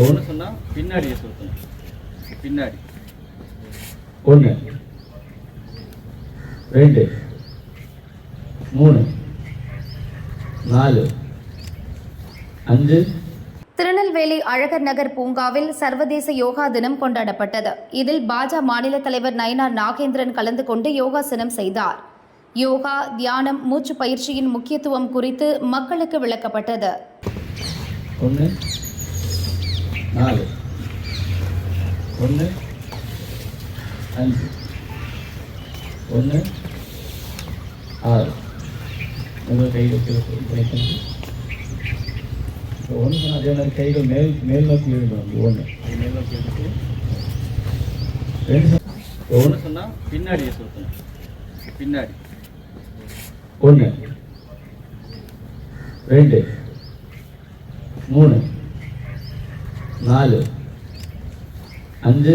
ஒன்று சொன்னால் பின்னாடியே சுற்றணும். பின்னாடி 1 2 3 4 5. திருநெல்வேலி அழகர் நகர் பூங்காவில் சர்வதேச யோகா தினம் கொண்டாடப்பட்டது. இதில் பாஜ மாநில தலைவர் நயினார் நாகேந்திரன் கலந்து கொண்டு யோகாசனம் செய்தார். யோகா, தியானம், மூச்சு பயிற்சியின் முக்கியத்துவம் குறித்து மக்களுக்கு விளக்கப்பட்டது. 1 4 1 5 1 6. உங்கள் கைகள் ஒன்று அதே மாதிரி கைகள் மேல் நோக்கி எழுதணும். 1 மேல் நோக்கி எடுத்து 2 ஒன்று சொன்னால் பின்னாடியே சுற்றணும். பின்னாடி 1 2 3 4 5